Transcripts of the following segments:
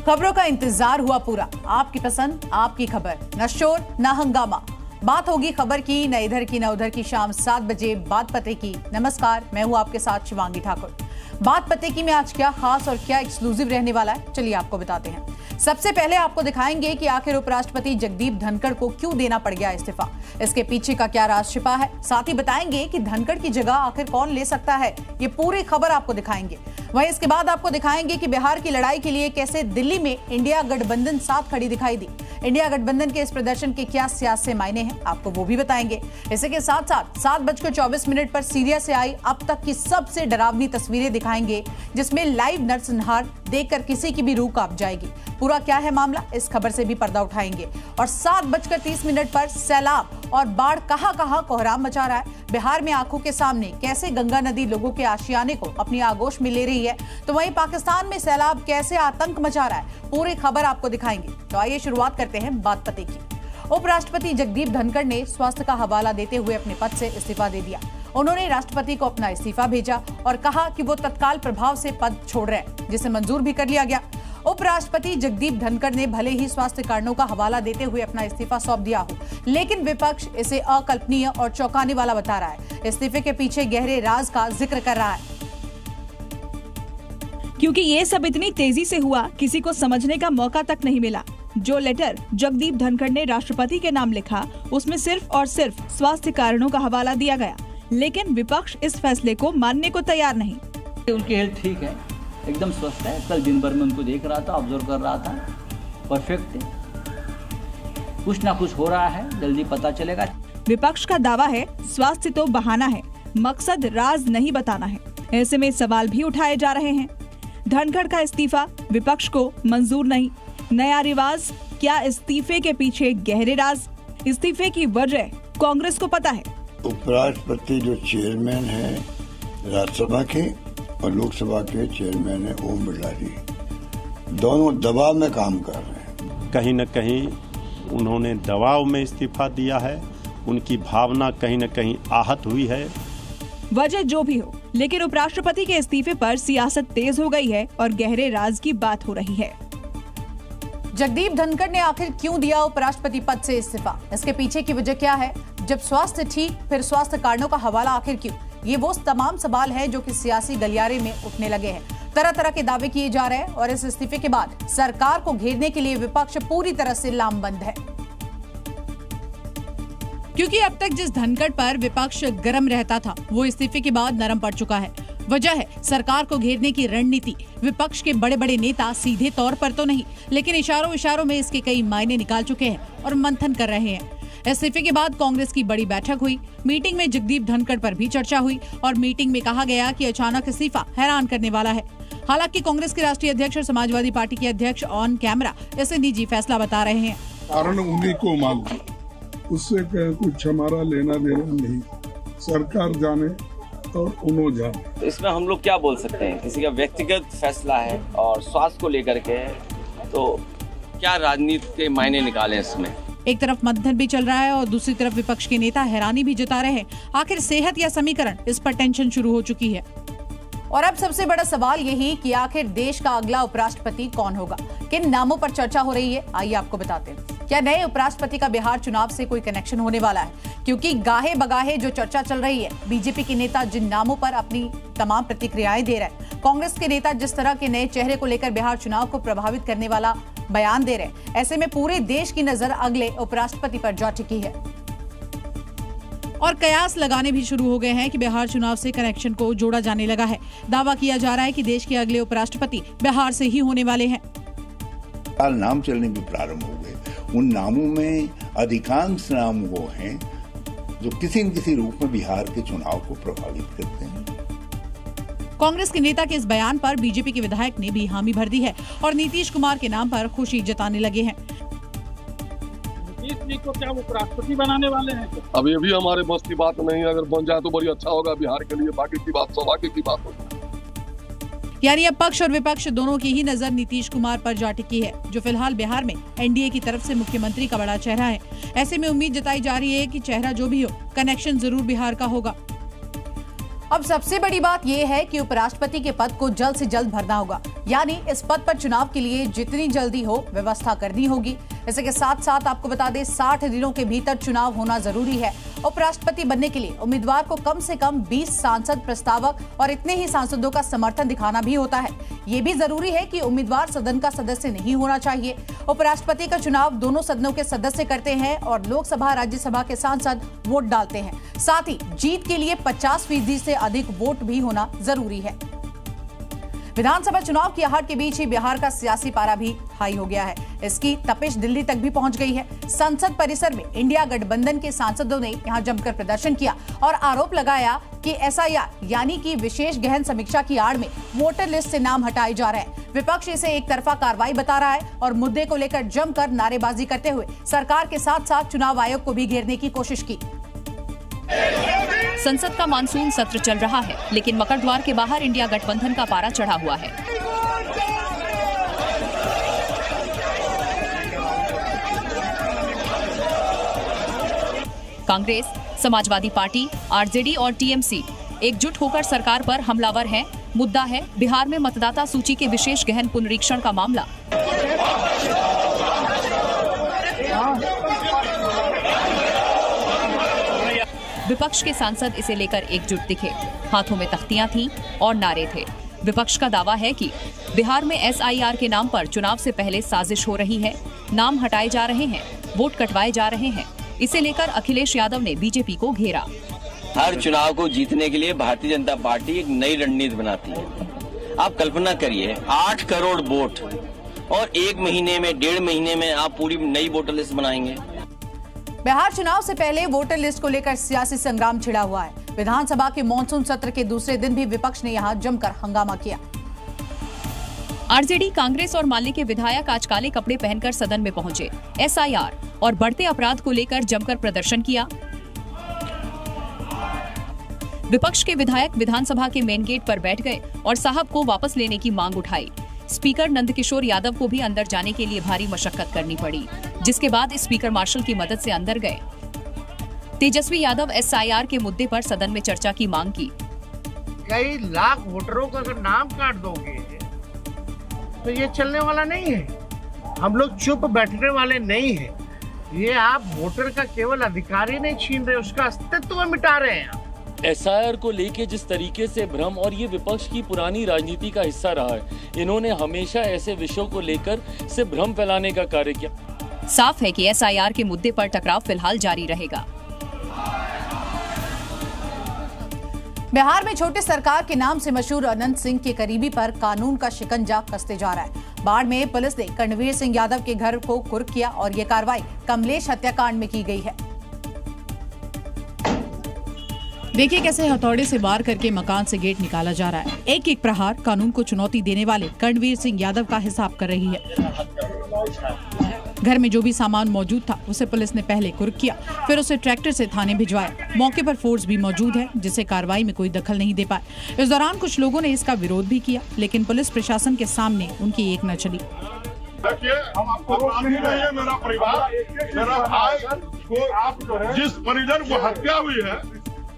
खबरों का इंतजार हुआ पूरा, आपकी पसंद आपकी खबर, न शोर न हंगामा। बात होगी खबर की, न इधर की न उधर की। शाम 7 बजे बात पते की। नमस्कार, मैं हूं आपके साथ शिवांगी ठाकुर। बात पते की में आज क्या खास और क्या एक्सक्लूसिव रहने वाला है, चलिए आपको बताते हैं। सबसे पहले आपको दिखाएंगे कि आखिर उपराष्ट्रपति जगदीप धनखड़ को क्यों देना पड़ गया इस्तीफा, इसके पीछे का क्या राज छिपा है। साथ ही बताएंगे कि धनखड़ की जगह आखिर कौन ले सकता है, ये पूरी खबर आपको दिखाएंगे। वहीं इसके बाद आपको दिखाएंगे कि बिहार की लड़ाई के लिए कैसे दिल्ली में इंडिया गठबंधन साथ खड़ी दिखाई दी। इंडिया गठबंधन के इस प्रदर्शन के क्या सियासी मायने हैं, आपको वो भी बताएंगे। इसी के साथ साथ 7:24 पर सीरिया से आई अब तक की सबसे डरावनी तस्वीरें दिखाएंगे, जिसमें लाइव नरसंहार देखकर किसी की भी रूह कांप जाएगी। पूरा क्या है मामला, इस खबर से भी पर्दा उठाएंगे। और 7:30 पर सैलाब और बाढ़ कहां कोहराम मचा रहा है। बिहार में आंखों के सामने कैसे गंगा नदी लोगों के आशियाने को अपनी आगोश में ले रही है, तो वहीं पाकिस्तान में सैलाब कैसे आतंक मचा रहा है, पूरी खबर आपको दिखाएंगे। तो आइए शुरुआत करते हैं बात पते की। उपराष्ट्रपति जगदीप धनखड़ ने स्वास्थ्य का हवाला देते हुए अपने पद से इस्तीफा दे दिया। उन्होंने राष्ट्रपति को अपना इस्तीफा भेजा और कहा कि वो तत्काल प्रभाव से पद छोड़ रहे हैं, जिसे मंजूर भी कर लिया गया। उपराष्ट्रपति जगदीप धनखड़ ने भले ही स्वास्थ्य कारणों का हवाला देते हुए अपना इस्तीफा सौंप दिया हो, लेकिन विपक्ष इसे अकल्पनीय और चौंकाने वाला बता रहा है। इस्तीफे के पीछे गहरे राज का जिक्र कर रहा है। क्योंकि ये सब इतनी तेजी से हुआ, किसी को समझने का मौका तक नहीं मिला। जो लेटर जगदीप धनखड़ ने राष्ट्रपति के नाम लिखा, उसमें सिर्फ और सिर्फ स्वास्थ्य कारणों का हवाला दिया गया, लेकिन विपक्ष इस फैसले को मानने को तैयार नहीं। उनकी हेल्थ ठीक है, एकदम स्वस्थ है। कल दिन भर में उनको देख रहा था, ऑब्जर्व कर रहा था, परफेक्ट है। कुछ ना कुछ हो रहा है, जल्दी पता चलेगा। विपक्ष का दावा है स्वास्थ्य तो बहाना है, मकसद राज नहीं बताना है। ऐसे में सवाल भी उठाए जा रहे हैं। धनखड़ का इस्तीफा विपक्ष को मंजूर नहीं, नया रिवाज, क्या इस्तीफे के पीछे गहरे राज? इस्तीफे की वजह कांग्रेस को पता है। उपराष्ट्रपति जो चेयरमैन है राज्यसभा के और लोकसभा के चेयरमैन है ओम बिरला जी, दोनों दबाव में काम कर रहे हैं। कहीं न कहीं उन्होंने दबाव में इस्तीफा दिया है, उनकी भावना कहीं न कहीं आहत हुई है। वजह जो भी हो, लेकिन उपराष्ट्रपति के इस्तीफे पर सियासत तेज हो गई है और गहरे राज की बात हो रही है। जगदीप धनखड़ ने आखिर क्यों दिया उपराष्ट्रपति पद से इस्तीफा, इसके पीछे की वजह क्या है? जब स्वास्थ्य ठीक, फिर स्वास्थ्य कारणों का हवाला आखिर क्यों? ये वो तमाम सवाल है जो कि सियासी गलियारे में उठने लगे हैं। तरह तरह के दावे किए जा रहे हैं और इस इस्तीफे के बाद सरकार को घेरने के लिए विपक्ष पूरी तरह से लामबंद है। क्योंकि अब तक जिस धनखड़ पर विपक्ष गर्म रहता था, वो इस्तीफे के बाद नरम पड़ चुका है। वजह है सरकार को घेरने की रणनीति। विपक्ष के बड़े बड़े नेता सीधे तौर पर तो नहीं, लेकिन इशारों में इसके कई मायने निकाल चुके हैं और मंथन कर रहे हैं। इस्तीफे के बाद कांग्रेस की बड़ी बैठक हुई। मीटिंग में जगदीप धनखड़ पर भी चर्चा हुई और मीटिंग में कहा गया कि अचानक इस्तीफा हैरान करने वाला है। हालांकि कांग्रेस के राष्ट्रीय अध्यक्ष और समाजवादी पार्टी के अध्यक्ष ऑन कैमरा इसे निजी फैसला बता रहे हैं। कारण उन्हीं को मालूम, उससे कुछ हमारा लेना देना नहीं। सरकार जाने और उन्होंने जाने। इसमें हम लोग क्या बोल सकते हैं, किसी का व्यक्तिगत फैसला है और स्वास्थ्य को लेकर के, तो क्या राजनीति के मायने निकाले इसमें। एक तरफ मंथन भी चल रहा है और दूसरी तरफ विपक्ष के नेता हैरानी भी जता रहे हैं। आखिर सेहत या समीकरण, इस पर टेंशन शुरू हो चुकी है। और अब सबसे बड़ा सवाल यही कि आखिर देश का अगला उपराष्ट्रपति कौन होगा, किन नामों पर चर्चा हो रही है, आइए आपको बताते हैं। क्या नए उपराष्ट्रपति का बिहार चुनाव से कोई कनेक्शन होने वाला है? क्योंकि गाहे बगाहे जो चर्चा चल रही है, बीजेपी के नेता जिन नामों पर अपनी तमाम प्रतिक्रियाएं दे रहे हैं, कांग्रेस के नेता जिस तरह के नए चेहरे को लेकर बिहार चुनाव को प्रभावित करने वाला बयान दे रहे हैं, ऐसे में पूरे देश की नजर अगले उपराष्ट्रपति पर जा टिकी है और कयास लगाने भी शुरू हो गए हैं कि बिहार चुनाव से कनेक्शन को जोड़ा जाने लगा है। दावा किया जा रहा है कि देश के अगले उपराष्ट्रपति बिहार से ही होने वाले हैं। नाम चलने भी प्रारंभ हो गए। उन नामों में अधिकांश नाम वो हैं जो किसी न किसी रूप में बिहार के चुनाव को प्रभावित करते हैं। कांग्रेस के नेता के इस बयान पर बीजेपी के विधायक ने भी हामी भर दी है और नीतीश कुमार के नाम पर खुशी जताने लगे हैं। नीतीश जी को क्या वो उपराष्ट्रपति बनाने वाले हैं? अभी हमारे बस की बात नहीं, अगर बन जाए तो बड़ी अच्छा होगा बिहार के लिए। बाकी की बात सौभाग्य की बात होगी। यानी अब पक्ष और विपक्ष दोनों की ही नजर नीतीश कुमार पर जा टिकी है, जो फिलहाल बिहार में एनडीए की तरफ से मुख्यमंत्री का बड़ा चेहरा है। ऐसे में उम्मीद जताई जा रही है कि चेहरा जो भी हो, कनेक्शन जरूर बिहार का होगा। अब सबसे बड़ी बात यह है कि उपराष्ट्रपति के पद को जल्द से जल्द भरना होगा, यानी इस पद पर चुनाव के लिए जितनी जल्दी हो व्यवस्था करनी होगी। इसी के साथ साथ आपको बता दें 60 दिनों के भीतर चुनाव होना जरूरी है। उपराष्ट्रपति बनने के लिए उम्मीदवार को कम से कम 20 सांसद प्रस्तावक और इतने ही सांसदों का समर्थन दिखाना भी होता है। ये भी जरूरी है कि उम्मीदवार सदन का सदस्य नहीं होना चाहिए। उपराष्ट्रपति का चुनाव दोनों सदनों के सदस्य करते हैं और लोकसभा राज्यसभा के सांसद वोट डालते हैं। साथ ही जीत के लिए 50% से अधिक वोट भी होना जरूरी है। विधानसभा चुनाव की आहट के बीच ही बिहार का सियासी पारा भी हाई हो गया है। इसकी तपिश दिल्ली तक भी पहुंच गई है। संसद परिसर में इंडिया गठबंधन के सांसदों ने यहां जमकर प्रदर्शन किया और आरोप लगाया कि एसआईआर यानी कि विशेष गहन समीक्षा की आड़ में वोटर लिस्ट से नाम हटाए जा रहे हैं। विपक्ष इसे एक तरफा कार्रवाई बता रहा है और मुद्दे को लेकर जमकर नारेबाजी करते हुए सरकार के साथ साथ चुनाव आयोग को भी घेरने की कोशिश की। संसद का मानसून सत्र चल रहा है, लेकिन मकर द्वार के बाहर इंडिया गठबंधन का पारा चढ़ा हुआ है। कांग्रेस, समाजवादी पार्टी, आरजेडी और टीएमसी एकजुट होकर सरकार पर हमलावर हैं। मुद्दा है बिहार में मतदाता सूची के विशेष गहन पुनरीक्षण का मामला। विपक्ष के सांसद इसे लेकर एकजुट दिखे। हाथों में तख्तियां थीं और नारे थे। विपक्ष का दावा है कि बिहार में एसआईआर के नाम पर चुनाव से पहले साजिश हो रही है, नाम हटाए जा रहे हैं, वोट कटवाए जा रहे हैं। इसे लेकर अखिलेश यादव ने बीजेपी को घेरा। हर चुनाव को जीतने के लिए भारतीय जनता पार्टी एक नई रणनीति बनाती है। आप कल्पना करिए 8 करोड़ वोट और 1 महीने में 1.5 महीने में आप पूरी नई वोटर लिस्ट बनाएंगे। बिहार चुनाव से पहले वोटर लिस्ट को लेकर सियासी संग्राम छिड़ा हुआ है। विधानसभा के मॉनसून सत्र के दूसरे दिन भी विपक्ष ने यहां जमकर हंगामा किया। आरजेडी, कांग्रेस और माले के विधायक आज काले कपड़े पहनकर सदन में पहुंचे। एसआईआर और बढ़ते अपराध को लेकर जमकर प्रदर्शन किया। विपक्ष के विधायक विधानसभा के मेन गेट पर बैठ गए और साहब को वापस लेने की मांग उठाई। स्पीकर नंदकिशोर यादव को भी अंदर जाने के लिए भारी मशक्कत करनी पड़ी, जिसके बाद स्पीकर मार्शल की मदद से अंदर गए। तेजस्वी यादव एसआईआर के मुद्दे पर सदन में चर्चा की मांग की। कई लाख वोटरों का अगर नाम काट दोगे तो ये चलने वाला नहीं है। हम लोग चुप बैठने वाले नहीं हैं। ये आप वोटर का केवल अधिकार ही नहीं छीन रहे, उसका अस्तित्व मिटा रहे हैं। एसआईआर को लेके जिस तरीके से भ्रम, और ये विपक्ष की पुरानी राजनीति का हिस्सा रहा है। इन्होंने हमेशा ऐसे विषयों को लेकर से भ्रम फैलाने का कार्य किया। साफ है कि एसआईआर के मुद्दे पर टकराव फिलहाल जारी रहेगा। बिहार में छोटे सरकार के नाम से मशहूर अनंत सिंह के करीबी पर कानून का शिकंजा कसते जा रहा है। बाढ़ में पुलिस ने कर्णवीर सिंह यादव के घर को कुर्क किया और ये कार्रवाई कमलेश हत्याकांड में की गई है। देखिए कैसे हथौड़े से वार करके मकान से गेट निकाला जा रहा है। एक एक प्रहार कानून को चुनौती देने वाले कर्णवीर सिंह यादव का हिसाब कर रही है। घर में जो भी सामान मौजूद था उसे पुलिस ने पहले कुर्क किया, फिर उसे ट्रैक्टर से थाने भिजवाया। मौके पर फोर्स भी मौजूद है, जिसे कार्रवाई में कोई दखल नहीं दे पाए। इस दौरान कुछ लोगों ने इसका विरोध भी किया, लेकिन पुलिस प्रशासन के सामने उनकी एक न चली। हम आपको रोक नहीं रहे हैं। मेरा परिवार, मेरा भाई को, आप जिस परिजन को हत्या हुई है,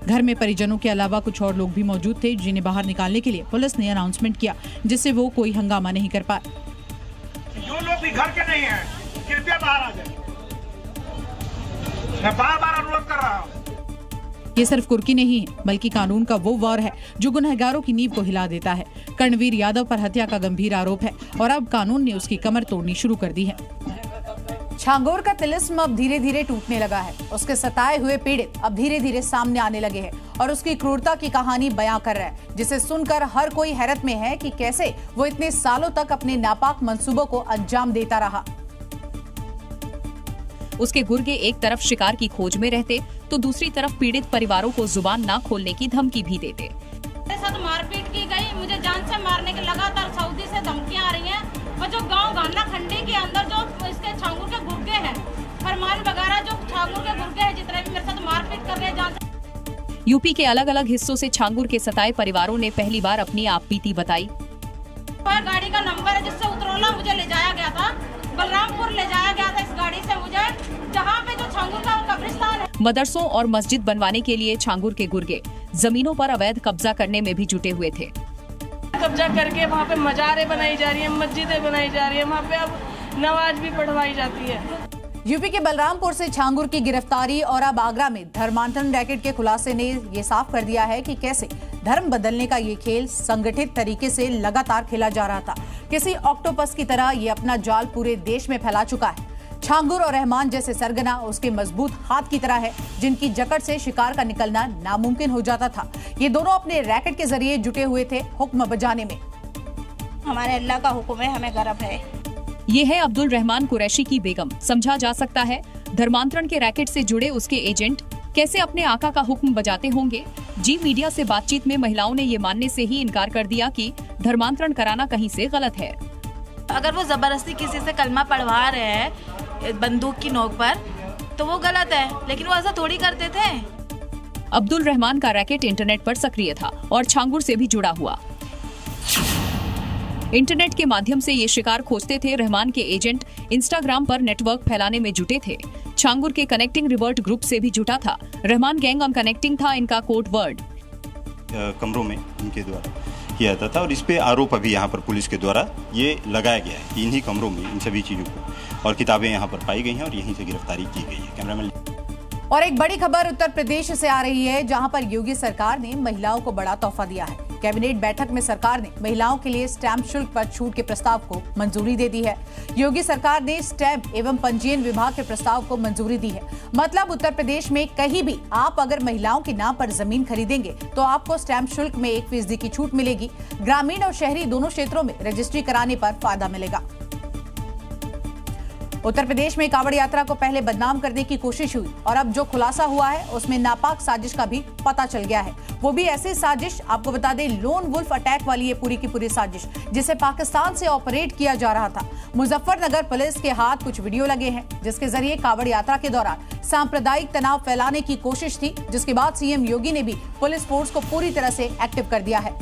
घर में परिजनों के अलावा कुछ और लोग भी मौजूद थे, जिन्हें बाहर निकालने के लिए पुलिस ने अनाउंसमेंट किया, जिससे वो कोई हंगामा नहीं कर पाए। जो लोग भी घर के नहीं हैं, कृपया बाहर आ जाए। मैं बार-बार अनुरोध कर रहा हूँ। ये सिर्फ कुर्की नहीं है, बल्कि कानून का वो वार है जो गुनहगारों की नींव को हिला देता है। कर्णवीर यादव पर हत्या का गंभीर आरोप है और अब कानून ने उसकी कमर तोड़नी शुरू कर दी है। छांगोर का तिलिस्म अब धीरे धीरे टूटने लगा है। उसके सताए हुए पीड़ित अब धीरे धीरे सामने आने लगे हैं और उसकी क्रूरता की कहानी बयां कर रहा है, जिसे सुनकर हर कोई हैरत में है कि कैसे वो इतने सालों तक अपने नापाक मंसूबों को अंजाम देता रहा। उसके गुर्गे एक तरफ शिकार की खोज में रहते तो दूसरी तरफ पीड़ित परिवारों को जुबान ना खोलने की धमकी भी देते। मेरे साथ मारपीट की गई, मुझे जान से मारने के लगातार सऊदी से धमकियां आ रही हैं। और जो गांव गाना खंडी के अंदर जो इसके छांगुर के गुर्गे हैं, फरमान वगैरह जो छांगुर के गुर्गे हैं, जितने भी मेरे साथ मारपीट कर रहे हैं जान से। यूपी के अलग अलग हिस्सों से छांगुर के सताए परिवारों ने पहली बार अपनी आपबीती बताई। गाड़ी का नंबर है जिससे उतरौला मुझे ले जाया गया था, बलरामपुर ले जाया गया था इस गाड़ी से मुझे, जहाँ पे जो छांगुर का कब्रिस्तान है। मदरसों और मस्जिद बनवाने के लिए छांगुर के गुर्गे जमीनों पर अवैध कब्जा करने में भी जुटे हुए थे। कब्जा करके वहाँ पे मजारें बनाई जा रही है, मस्जिदें बनाई जा रही है, वहाँ पे अब नमाज भी पढ़वाई जाती है। यूपी के बलरामपुर से छांगुर की गिरफ्तारी और अब आगरा में धर्मांतरण रैकेट के खुलासे ने ये साफ कर दिया है कि कैसे धर्म बदलने का ये खेल संगठित तरीके से लगातार खेला जा रहा था। किसी ऑक्टोपस की तरह ये अपना जाल पूरे देश में फैला चुका है। छांगुर और रहमान जैसे सरगना उसके मजबूत हाथ की तरह है, जिनकी जकड़ से शिकार का निकलना नामुमकिन हो जाता था। ये दोनों अपने रैकेट के जरिए जुटे हुए थे हुक्म बजाने में। हमारे अल्लाह का हुक्म है, हमें गर्व है। ये है अब्दुल रहमान कुरैशी की बेगम। समझा जा सकता है धर्मांतरण के रैकेट से जुड़े उसके एजेंट कैसे अपने आका का हुक्म बजाते होंगे। जी मीडिया से बातचीत में महिलाओं ने ये मानने से ही इनकार कर दिया कि धर्मांतरण कराना कहीं से गलत है। अगर वो जबरदस्ती किसी से कलमा पढ़वा रहे हैं बंदूक की नोक पर, तो वो गलत है, लेकिन वो ऐसा थोड़ी करते थे। अब्दुल रहमान का रैकेट इंटरनेट पर सक्रिय था और छांगुर से भी जुड़ा हुआ। इंटरनेट के माध्यम से ये शिकार खोजते थे। रहमान के एजेंट इंस्टाग्राम पर नेटवर्क फैलाने में जुटे थे। छांगुर के कनेक्टिंग रिवर्ट ग्रुप से भी जुटा था। रहमान गैंग ऑन कनेक्टिंग था इनका कोड वर्ड। कमरों में इनके द्वारा किया जाता था और इस पे आरोप अभी यहाँ पर पुलिस के द्वारा ये लगाया गया है कि इन्हीं कमरों में इन सभी चीजों को, और किताबें यहाँ पर पाई गई हैं और यहीं से गिरफ्तारी की गई है। कैमरामैन। और एक बड़ी खबर उत्तर प्रदेश से आ रही है, जहां पर योगी सरकार ने महिलाओं को बड़ा तोहफा दिया है। कैबिनेट बैठक में सरकार ने महिलाओं के लिए स्टैंप शुल्क पर छूट के प्रस्ताव को मंजूरी दे दी है। योगी सरकार ने स्टैंप एवं पंजीयन विभाग के प्रस्ताव को मंजूरी दी है। मतलब उत्तर प्रदेश में कहीं भी आप अगर महिलाओं के नाम पर जमीन खरीदेंगे तो आपको स्टैंप शुल्क में 1% की छूट मिलेगी। ग्रामीण और शहरी दोनों क्षेत्रों में रजिस्ट्री कराने पर फायदा मिलेगा। उत्तर प्रदेश में कांवड़ यात्रा को पहले बदनाम करने की कोशिश हुई और अब जो खुलासा हुआ है उसमें नापाक साजिश का भी पता चल गया है। वो भी ऐसी साजिश, आपको बता दें, लोन वुल्फ अटैक वाली ये पूरी की पूरी साजिश, जिसे पाकिस्तान से ऑपरेट किया जा रहा था। मुजफ्फरनगर पुलिस के हाथ कुछ वीडियो लगे हैं जिसके जरिए कांवड़ यात्रा के दौरान सांप्रदायिक तनाव फैलाने की कोशिश थी, जिसके बाद सीएम योगी ने भी पुलिस फोर्स को पूरी तरह से एक्टिव कर दिया है।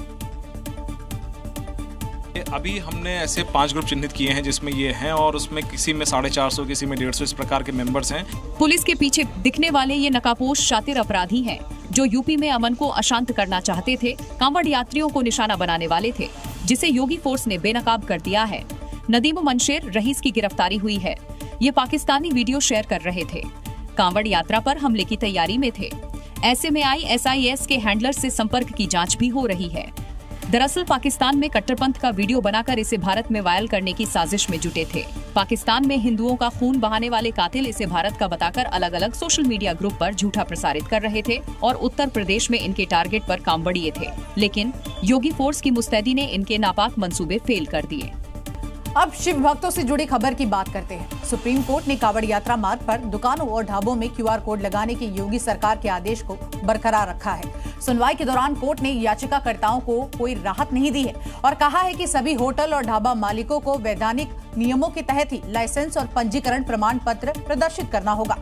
अभी हमने ऐसे 5 ग्रुप चिन्हित किए हैं जिसमें ये हैं, और उसमें किसी में 450, किसी में 150 इस प्रकार के मेंबर्स हैं। पुलिस के पीछे दिखने वाले ये नकाबपोश शातिर अपराधी हैं जो यूपी में अमन को अशांत करना चाहते थे। कांवड़ यात्रियों को निशाना बनाने वाले थे, जिसे योगी फोर्स ने बेनकाब कर दिया है। नदीम मंशेर रईस की गिरफ्तारी हुई है। ये पाकिस्तानी वीडियो शेयर कर रहे थे, कांवड़ यात्रा पर हमले की तैयारी में थे। ऐसे में ISIS के हैंडलर से संपर्क की जाँच भी हो रही है। दरअसल पाकिस्तान में कट्टरपंथ का वीडियो बनाकर इसे भारत में वायरल करने की साजिश में जुटे थे। पाकिस्तान में हिंदुओं का खून बहाने वाले कातिल इसे भारत का बताकर अलग अलग सोशल मीडिया ग्रुप पर झूठा प्रसारित कर रहे थे और उत्तर प्रदेश में इनके टारगेट पर कांवड़िए थे। लेकिन योगी फोर्स की मुस्तैदी ने इनके नापाक मंसूबे फेल कर दिए। अब शिव भक्तों से जुड़ी खबर की बात करते हैं। सुप्रीम कोर्ट ने कांवड़ यात्रा मार्ग पर दुकानों और ढाबों में QR कोड लगाने के योगी सरकार के आदेश को बरकरार रखा है। सुनवाई के दौरान कोर्ट ने याचिकाकर्ताओं को कोई राहत नहीं दी है और कहा है कि सभी होटल और ढाबा मालिकों को वैधानिक नियमों के तहत ही लाइसेंस और पंजीकरण प्रमाण पत्र प्रदर्शित करना होगा।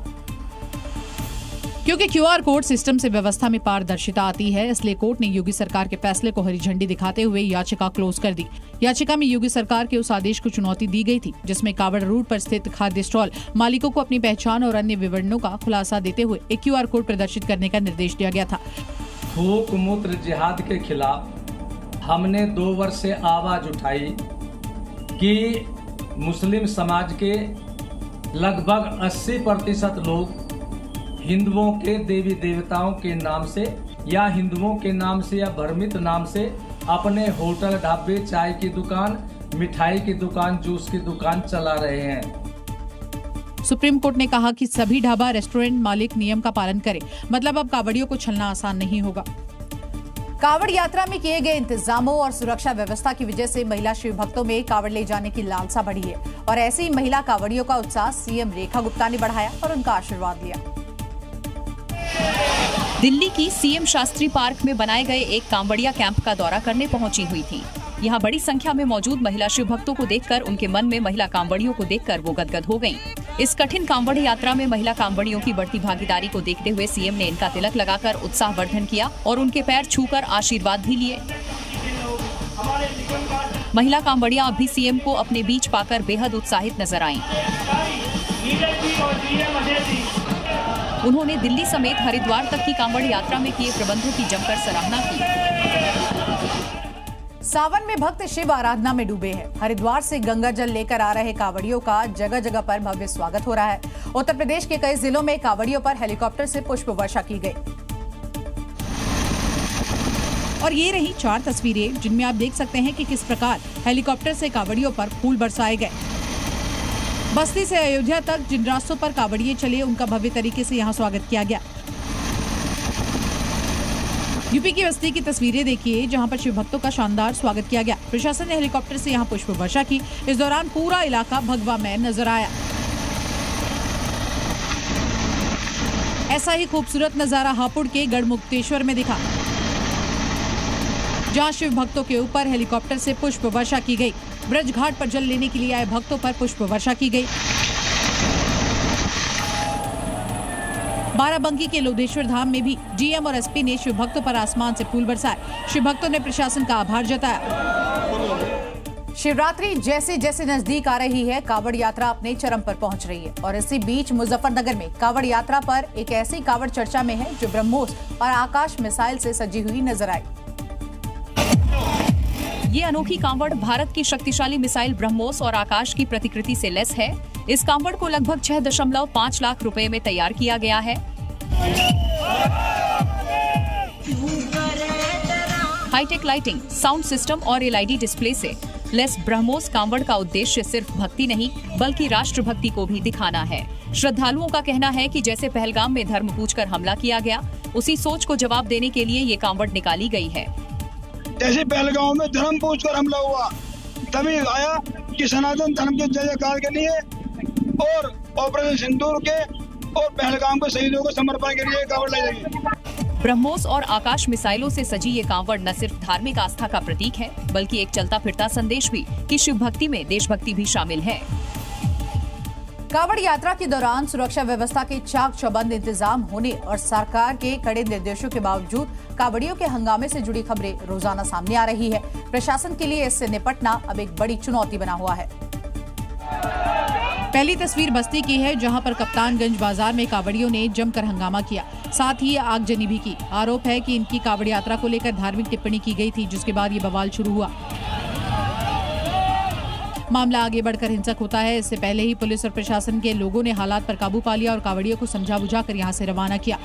क्योंकि QR कोड सिस्टम से व्यवस्था में पारदर्शिता आती है, इसलिए कोर्ट ने योगी सरकार के फैसले को हरी झंडी दिखाते हुए याचिका क्लोज कर दी। याचिका में योगी सरकार के उस आदेश को चुनौती दी गई थी जिसमें कांवड़ रूट पर स्थित खाद्य स्टॉल मालिकों को अपनी पहचान और अन्य विवरणों का खुलासा देते हुए एक QR कोड प्रदर्शित करने का निर्देश दिया गया था। थूक मूत्र जिहाद के खिलाफ हमने 2 वर्ष से आवाज उठाई कि मुस्लिम समाज के लगभग 80% लोग हिंदुओं के देवी देवताओं के नाम से या हिंदुओं के नाम से या भ्रमित नाम से अपने होटल, ढाबे, चाय की दुकान, मिठाई की दुकान, जूस की दुकान चला रहे हैं। सुप्रीम कोर्ट ने कहा कि सभी ढाबा रेस्टोरेंट मालिक नियम का पालन करें। मतलब अब कांवड़ियों को छलना आसान नहीं होगा। कांवड़ यात्रा में किए गए इंतजामों और सुरक्षा व्यवस्था की वजह से महिला शिव भक्तों में कांवड़ ले जाने की लालसा बढ़ी है और ऐसे ही महिला कांवड़ियों का उत्साह सीएम रेखा गुप्ता ने बढ़ाया और उनका आशीर्वाद लिया। दिल्ली की सीएम शास्त्री पार्क में बनाए गए एक कांवड़िया कैंप का दौरा करने पहुंची हुई थी। यहाँ बड़ी संख्या में मौजूद महिला शिव भक्तों को देखकर उनके मन में महिला कांवड़ियों को देखकर वो गदगद हो गईं। इस कठिन कांवड़ यात्रा में महिला कांवड़ियों की बढ़ती भागीदारी को देखते हुए सीएम ने इनका तिलक लगाकर उत्साहवर्धन किया और उनके पैर छूकर आशीर्वाद भी लिए। महिला कांवड़ियां अब भी सीएम को अपने बीच पाकर बेहद उत्साहित नजर आईं। उन्होंने दिल्ली समेत हरिद्वार तक की कांवड़ यात्रा में किए प्रबंधों की जमकर सराहना की। सावन में भक्त शिव आराधना में डूबे हैं। हरिद्वार से गंगा जल लेकर आ रहे कांवड़ियों का जगह जगह पर भव्य स्वागत हो रहा है। उत्तर प्रदेश के कई जिलों में कांवड़ियों पर हेलीकॉप्टर से पुष्प वर्षा की गई। और ये रही 4 तस्वीरें जिनमें आप देख सकते हैं कि किस प्रकार हेलीकॉप्टर से कांवड़ियों पर फूल बरसाए गए। बस्ती से अयोध्या तक जिन रास्तों पर कांवड़िए चले उनका भव्य तरीके से यहाँ स्वागत किया गया। यूपी की बस्ती की तस्वीरें देखिए जहां पर शिव भक्तों का शानदार स्वागत किया गया। प्रशासन ने हेलीकॉप्टर से यहां पुष्प वर्षा की। इस दौरान पूरा इलाका भगवामय नजर आया। ऐसा ही खूबसूरत नजारा हापुड़ के गढ़मुक्तेश्वर में दिखा, जहां शिव भक्तों के ऊपर हेलीकॉप्टर से पुष्प वर्षा की गई। ब्रज घाट पर जल लेने के लिए आए भक्तों पर पुष्प वर्षा की गई। बाराबंकी के लोधेश्वर धाम में भी डीएम और एसपी ने शिव भक्तों पर आसमान से फूल बरसाए। शिव भक्तों ने प्रशासन का आभार जताया। शिवरात्रि जैसे जैसे नजदीक आ रही है, कांवड़ यात्रा अपने चरम पर पहुंच रही है और इसी बीच मुजफ्फरनगर में कांवड़ यात्रा पर एक ऐसी कांवड़ चर्चा में है जो ब्रह्मोस और आकाश मिसाइल से सजी हुई नजर आई। ये अनोखी कांवड़ भारत की शक्तिशाली मिसाइल ब्रह्मोस और आकाश की प्रतिकृति से लैस है। इस कांवड़ को लगभग 6.5 लाख रुपए में तैयार किया गया है। हाईटेक लाइटिंग, साउंड सिस्टम और एलईडी डिस्प्ले से लैस ब्रह्मोस कांवड़ का उद्देश्य सिर्फ भक्ति नहीं बल्कि राष्ट्रभक्ति को भी दिखाना है। श्रद्धालुओं का कहना है कि जैसे पहलगाम में धर्म पूछकर हमला किया गया, उसी सोच को जवाब देने के लिए ये कांवड़ निकाली गई है। जैसे पहलगाम में धर्म पूछकर हमला हुआ, तभी आया कि सनातन धर्म के जय जयकार के लिए और ऑपरेशन सिंदूर के और पहलगाम के शहीदों को समर्पण के लिए कांवड़ लाई जाएगी। ब्रह्मोस और आकाश मिसाइलों से सजी ये कांवड़ न सिर्फ धार्मिक आस्था का प्रतीक है बल्कि एक चलता फिरता संदेश भी कि शिव भक्ति में देशभक्ति भी शामिल है। कांवड़ यात्रा के दौरान सुरक्षा व्यवस्था के चाक चौबंद इंतजाम होने और सरकार के कड़े निर्देशों के बावजूद कांवड़ियों के हंगामे से जुड़ी खबरें रोजाना सामने आ रही है। प्रशासन के लिए इससे निपटना अब एक बड़ी चुनौती बना हुआ है। पहली तस्वीर बस्ती की है जहां पर कप्तानगंज बाजार में कांवड़ियों ने जमकर हंगामा किया, साथ ही आगजनी भी की। आरोप है कि इनकी कांवड़ यात्रा को लेकर धार्मिक टिप्पणी की गई थी, जिसके बाद ये बवाल शुरू हुआ। मामला आगे बढ़कर हिंसक होता है। इससे पहले ही पुलिस और प्रशासन के लोगों ने हालात पर काबू पा लिया और कांवड़ियों को समझा बुझाकर यहां से रवाना किया।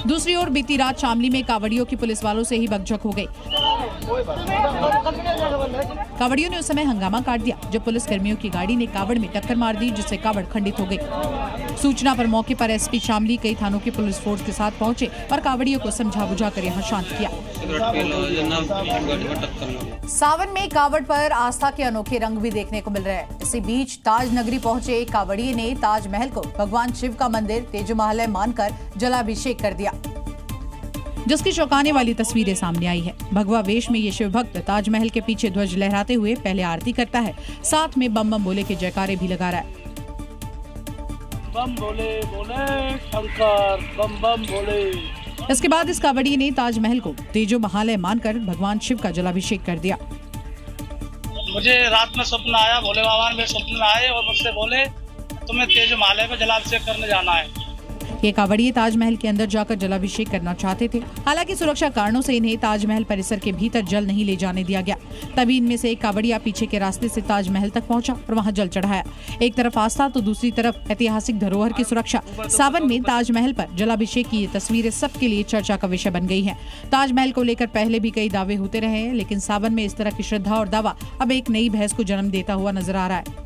दूसरी ओर बीती रात शामली में कांवड़ियों की पुलिस वालों से ही बकझक हो गई। कांवड़ियों ने उस समय हंगामा काट दिया जब पुलिस कर्मियों की गाड़ी ने कांवड़ में टक्कर मार दी, जिससे कांवड़ खंडित हो गई। सूचना पर मौके पर एसपी शामली कई थानों की पुलिस फोर्स के साथ पहुंचे और कांवड़ियों को समझा बुझाकर यहां शांत किया। सावन में कांवड़ पर आस्था के अनोखे रंग भी देखने को मिल रहे हैं। इसी बीच ताज नगरी पहुंचे एक कांवड़िए ने ताजमहल को भगवान शिव का मंदिर तेजोमहल मानकर जलाभिषेक कर दिया, जिसकी चौंकाने वाली तस्वीरें सामने आई है। भगवा वेश में ये शिव भक्त ताजमहल के पीछे ध्वज लहराते हुए पहले आरती करता है, साथ में बम बम बोले के जयकारे भी लगा रहा है। बम बोले बोले शंकर, बम बम बोले। इसके बाद इस कांवड़िए ने ताजमहल को तेजोमहल मानकर भगवान शिव का जलाभिषेक कर दिया। मुझे रात में स्वप्न आया, भोले बाबा ने मेरे स्वप्न में आए और मुझसे बोले तुम्हें तेजोमहल पे जलाभिषेक करने जाना है। ये कांवड़िए ताजमहल के अंदर जाकर जलाभिषेक करना चाहते थे, हालांकि सुरक्षा कारणों से इन्हें ताजमहल परिसर के भीतर जल नहीं ले जाने दिया गया। तभी इनमें से एक कांवड़िया पीछे के रास्ते से ताजमहल तक पहुंचा और वहां जल चढ़ाया। एक तरफ आस्था तो दूसरी तरफ ऐतिहासिक धरोहर की सुरक्षा। सावन में ताजमहल पर जलाभिषेक की ये तस्वीरें सबके लिए चर्चा का विषय बन गई है। ताजमहल को लेकर पहले भी कई दावे होते रहे हैं, लेकिन सावन में इस तरह की श्रद्धा और दावा अब एक नई बहस को जन्म देता हुआ नजर आ रहा है।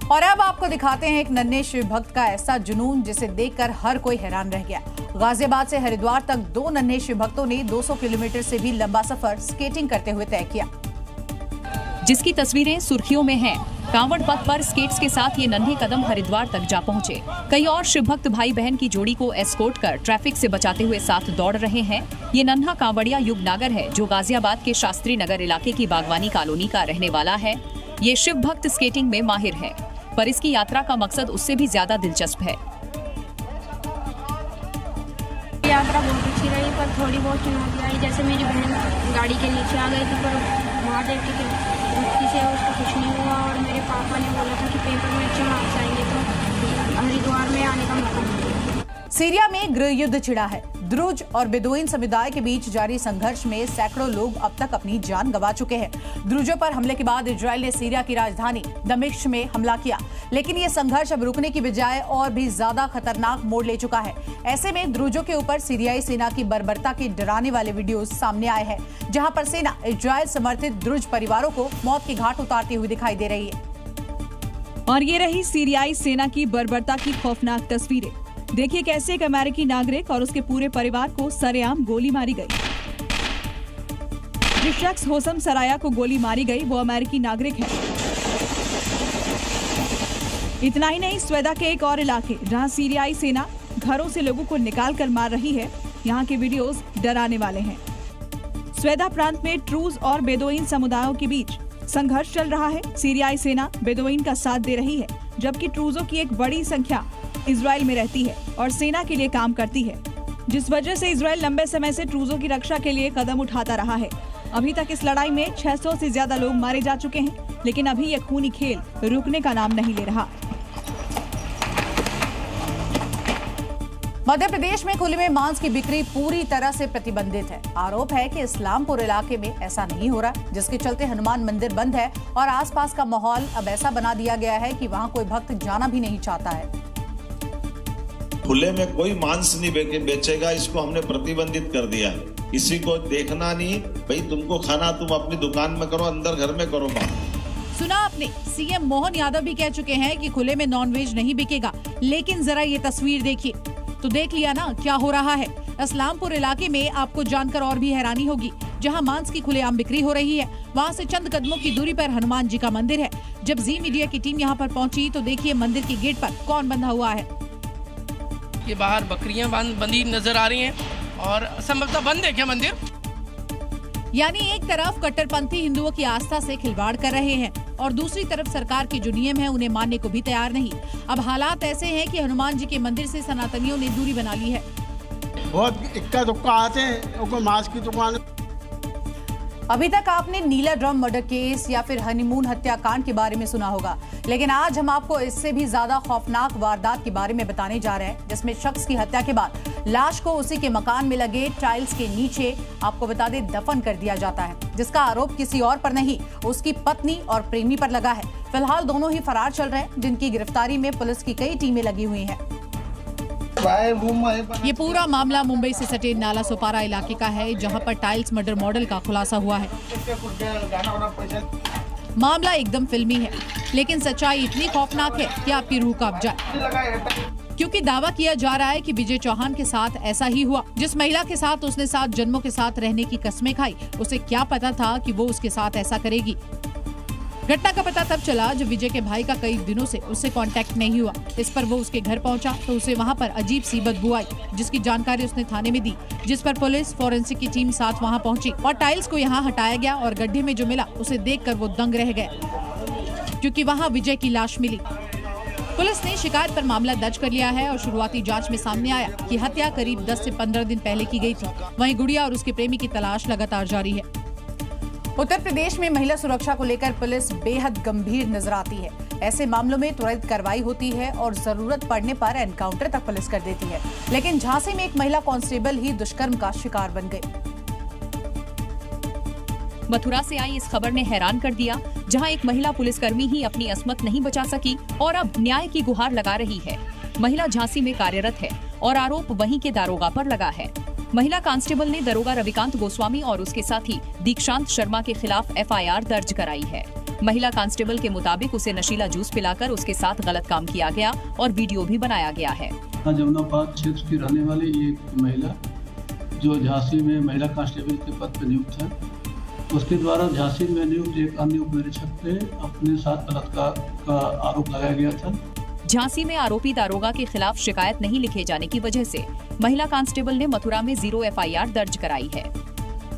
और अब आपको दिखाते हैं एक नन्हे शिव भक्त का ऐसा जुनून जिसे देखकर हर कोई हैरान रह गया। गाजियाबाद से हरिद्वार तक 2 नन्हे शिव भक्तों ने 200 किलोमीटर से भी लंबा सफर स्केटिंग करते हुए तय किया, जिसकी तस्वीरें सुर्खियों में हैं। कांवड़ पथ पर स्केट्स के साथ ये नन्हे कदम हरिद्वार तक जा पहुंचे। कई और शिव भक्त भाई बहन की जोड़ी को एस्कोर्ट कर ट्रैफिक से बचाते हुए साथ दौड़ रहे हैं। ये नन्हा कांवड़िया युगनागर है जो गाजियाबाद के शास्त्री नगर इलाके की बागवानी कॉलोनी का रहने वाला है। ये शिव भक्त स्केटिंग में माहिर है, पर इसकी यात्रा का मकसद उससे भी ज्यादा दिलचस्प है। यात्रा बहुत अच्छी रही, पर थोड़ी बहुत चुनौती आई। जैसे मेरी बहन गाड़ी के नीचे आ गई थी, पर महादेव की कृपा से उसको कुछ नहीं हुआ और मेरे पापा ने बोला था कि पेपर में अच्छे मार्क्स आएंगे तो हरिद्वार में आने का मौका मिला। सीरिया में गृह युद्ध छिड़ा है। द्रुज और बेदुइन समुदाय के बीच जारी संघर्ष में सैकड़ों लोग अब तक अपनी जान गंवा चुके हैं। द्रुजों पर हमले के बाद इजरायल ने सीरिया की राजधानी दमिश्क में हमला किया, लेकिन ये संघर्ष अब रुकने की बजाय और भी ज्यादा खतरनाक मोड़ ले चुका है। ऐसे में द्रुजों के ऊपर सीरियाई सेना की बर्बरता के डराने वाले वीडियोज सामने आए हैं, जहां पर सेना इजरायल समर्थित द्रुज परिवारों को मौत के घाट उतारती हुई दिखाई दे रही है। और ये रही सीरियाई सेना की बर्बरता की खौफनाक तस्वीरें। देखिए कैसे एक अमेरिकी नागरिक और उसके पूरे परिवार को सरेआम गोली मारी गई। जिस शख्स होसम सराया को गोली मारी गई वो अमेरिकी नागरिक है। इतना ही नहीं, स्वेदा के एक और इलाके जहां सीरियाई सेना घरों से लोगों को निकाल कर मार रही है, यहाँ के वीडियोस डराने वाले हैं। स्वेदा प्रांत में ट्रूज और बेदुइन समुदायों के बीच संघर्ष चल रहा है। सीरियाई सेना बेदुइन का साथ दे रही है, जबकि ट्रूजों की एक बड़ी संख्या इजराइल में रहती है और सेना के लिए काम करती है, जिस वजह से इजराइल लंबे समय से ट्रूजों की रक्षा के लिए कदम उठाता रहा है। अभी तक इस लड़ाई में 600 से ज्यादा लोग मारे जा चुके हैं, लेकिन अभी यह खूनी खेल रुकने का नाम नहीं ले रहा। मध्य प्रदेश में खुले में मांस की बिक्री पूरी तरह से प्रतिबंधित है। आरोप है कि इस्लामपुर इलाके में ऐसा नहीं हो रहा, जिसके चलते हनुमान मंदिर बंद है और आसपास का माहौल अब ऐसा बना दिया गया है कि वहां कोई भक्त जाना भी नहीं चाहता है। खुले में कोई मांस नहीं बेचेगा, इसको हमने प्रतिबंधित कर दिया है। किसी को देखना नहीं, भाई तुमको खाना तुम अपनी दुकान में करो, अंदर घर में करो बात। सुना आपने, सीएम मोहन यादव भी कह चुके हैं कि खुले में नॉनवेज नहीं बिकेगा, लेकिन जरा ये तस्वीर देखिए तो देख लिया ना क्या हो रहा है। इस्लामपुर इलाके में आपको जानकर और भी हैरानी होगी, जहां मांस की खुलेआम बिक्री हो रही है, वहां से चंद कदमों की दूरी पर हनुमान जी का मंदिर है। जब जी मीडिया की टीम यहां पर पहुंची तो देखिए मंदिर के गेट पर कौन बंधा हुआ है। ये बाहर बकरियां बंधी नजर आ रही हैं और संभवतः बंद है क्या मंदिर? यानी एक तरफ कट्टरपंथी हिंदुओं की आस्था से खिलवाड़ कर रहे हैं और दूसरी तरफ सरकार के जो नियम है उन्हें मानने को भी तैयार नहीं। अब हालात ऐसे हैं कि हनुमान जी के मंदिर से सनातनियों ने दूरी बना ली है। बहुत इक्का दुक्का आते हैं, मांस की दुकान। अभी तक आपने नीला ड्रम मर्डर केस या फिर हनीमून हत्याकांड के बारे में सुना होगा, लेकिन आज हम आपको इससे भी ज्यादा खौफनाक वारदात के बारे में बताने जा रहे हैं, जिसमें शख्स की हत्या के बाद लाश को उसी के मकान में लगे टाइल्स के नीचे आपको बता दें दफन कर दिया जाता है, जिसका आरोप किसी और पर नहीं उसकी पत्नी और प्रेमी पर लगा है। फिलहाल दोनों ही फरार चल रहे हैं, जिनकी गिरफ्तारी में पुलिस की कई टीमें लगी हुई हैं। ये पूरा मामला मुंबई से सटे नाला सोपारा इलाके का है, जहां पर टाइल्स मर्डर मॉडल का खुलासा हुआ है। मामला एकदम फिल्मी है, लेकिन सच्चाई इतनी खौफनाक है कि आपकी रूह कांप जाए, क्योंकि दावा किया जा रहा है कि विजय चौहान के साथ ऐसा ही हुआ। जिस महिला के साथ उसने 7 जन्मों के साथ रहने की कस्में खाई, उसे क्या पता था कि वो उसके साथ ऐसा करेगी। घटना का पता तब चला जब विजय के भाई का कई दिनों से उससे कांटेक्ट नहीं हुआ। इस पर वो उसके घर पहुंचा तो उसे वहां पर अजीब सी बदबू आई, जिसकी जानकारी उसने थाने में दी, जिस पर पुलिस फॉरेंसिक की टीम साथ वहां पहुंची और टाइल्स को यहां हटाया गया और गड्ढे में जो मिला उसे देखकर वो दंग रह गए, क्योंकि वहां विजय की लाश मिली। पुलिस ने शिकायत पर मामला दर्ज कर लिया है और शुरुआती जांच में सामने आया कि हत्या करीब 10 से 15 दिन पहले की गई थी। वहीं गुड़िया और उसके प्रेमी की तलाश लगातार जारी है। उत्तर प्रदेश में महिला सुरक्षा को लेकर पुलिस बेहद गंभीर नजर आती है। ऐसे मामलों में तुरंत कार्रवाई होती है और जरूरत पड़ने पर एनकाउंटर तक पुलिस कर देती है, लेकिन झांसी में एक महिला कांस्टेबल ही दुष्कर्म का शिकार बन गई। मथुरा से आई इस खबर ने हैरान कर दिया, जहां एक महिला पुलिसकर्मी ही अपनी अस्मत नहीं बचा सकी और अब न्याय की गुहार लगा रही है। महिला झांसी में कार्यरत है और आरोप वहीं के दारोगा पर लगा है। महिला कांस्टेबल ने दरोगा रविकांत गोस्वामी और उसके साथी दीक्षांत शर्मा के खिलाफ FIR दर्ज कराई है। महिला कांस्टेबल के मुताबिक उसे नशीला जूस पिलाकर उसके साथ गलत काम किया गया और वीडियो भी बनाया गया है। जमुनाबाद क्षेत्र की रहने वाली एक महिला जो झांसी में महिला कांस्टेबल के पद पर नियुक्त है, उसके द्वारा झांसी में नियुक्त एक अन्य उप निरीक्षक पे अपने साथ बलात्कार का आरोप लगाया गया था। झांसी में आरोपी दारोगा के खिलाफ शिकायत नहीं लिखे जाने की वजह से महिला कांस्टेबल ने मथुरा में 0 FIR दर्ज कराई है।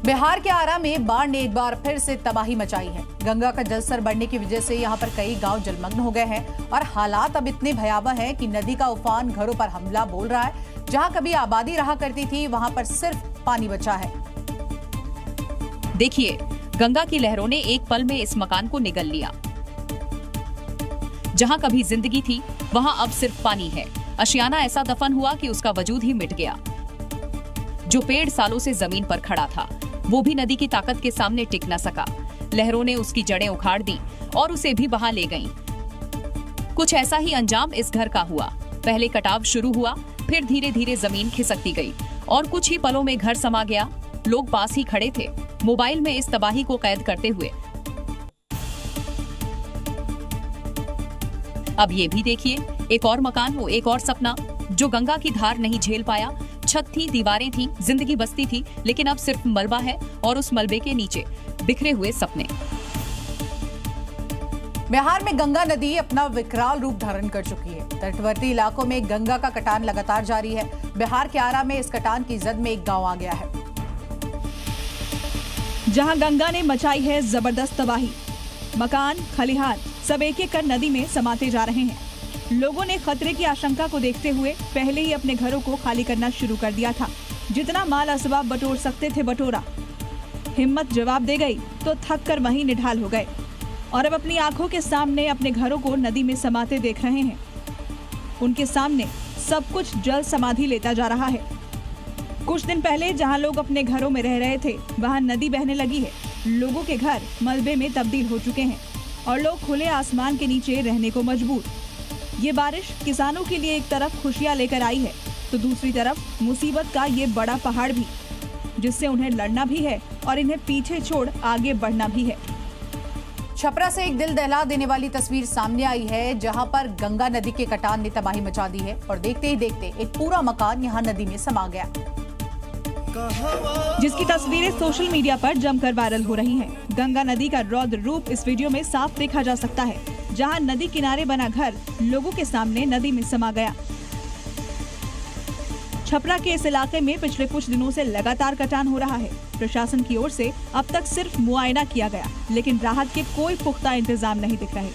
बिहार के आरा में बाढ़ ने एक बार फिर से तबाही मचाई है। गंगा का जलस्तर बढ़ने की वजह से यहाँ पर कई गांव जलमग्न हो गए हैं और हालात अब इतने भयावह हैं कि नदी का उफान घरों पर हमला बोल रहा है। जहाँ कभी आबादी रहा करती थी, वहाँ पर सिर्फ पानी बचा है। देखिए, गंगा की लहरों ने एक पल में इस मकान को निगल लिया। जहां कभी जिंदगी थी, वहाँ अब सिर्फ पानी है। आशियाना ऐसा दफन हुआ कि उसका वजूद ही मिट गया। जो पेड़ सालों से जमीन पर खड़ा था, वो भी नदी की ताकत के सामने टिक न सका। लहरों ने उसकी जड़ें उखाड़ दी और उसे भी बहा ले गईं। कुछ ऐसा ही अंजाम इस घर का हुआ। पहले कटाव शुरू हुआ, फिर धीरे धीरे जमीन खिसकती गई और कुछ ही पलों में घर समा गया। लोग पास ही खड़े थे, मोबाइल में इस तबाही को कैद करते हुए। अब ये भी देखिए, एक और मकान हो, एक और सपना जो गंगा की धार नहीं झेल पाया। छत थी, दीवारें थी, जिंदगी बसती थी, लेकिन अब सिर्फ मलबा है और उस मलबे के नीचे बिखरे हुए सपने। बिहार में गंगा नदी अपना विकराल रूप धारण कर चुकी है। तटवर्ती इलाकों में गंगा का कटान लगातार जारी है। बिहार के आरा में इस कटान की जद में एक गांव आ गया है, जहां गंगा ने मचाई है जबरदस्त तबाही। मकान, खलिहान सब एक एक कर नदी में समाते जा रहे हैं। लोगों ने खतरे की आशंका को देखते हुए पहले ही अपने घरों को खाली करना शुरू कर दिया था। जितना माल असबाब बटोर सकते थे बटोरा। हिम्मत जवाब दे गई तो थक कर वहीं निढाल हो गए और अब अपनी आंखों के सामने अपने घरों को नदी में समाते देख रहे हैं। उनके सामने सब कुछ जल समाधि लेता जा रहा है। कुछ दिन पहले जहां लोग अपने घरों में रह रहे थे, वहां नदी बहने लगी है। लोगों के घर मलबे में तब्दील हो चुके हैं और लोग खुले आसमान के नीचे रहने को मजबूर। ये बारिश किसानों के लिए एक तरफ खुशियां लेकर आई है तो दूसरी तरफ मुसीबत का ये बड़ा पहाड़ भी, जिससे उन्हें लड़ना भी है और इन्हें पीछे छोड़ आगे बढ़ना भी है। छपरा से एक दिल दहला देने वाली तस्वीर सामने आई है, जहां पर गंगा नदी के कटान ने तबाही मचा दी है और देखते ही देखते एक पूरा मकान यहां नदी में समा गया, जिसकी तस्वीरें सोशल मीडिया पर जमकर वायरल हो रही हैं। गंगा नदी का रौद्र रूप इस वीडियो में साफ देखा जा सकता है, जहां नदी किनारे बना घर लोगों के सामने नदी में समा गया। छपरा के इस इलाके में पिछले कुछ दिनों से लगातार कटान हो रहा है। प्रशासन की ओर से अब तक सिर्फ मुआयना किया गया, लेकिन राहत के कोई पुख्ता इंतजाम नहीं दिख रहे।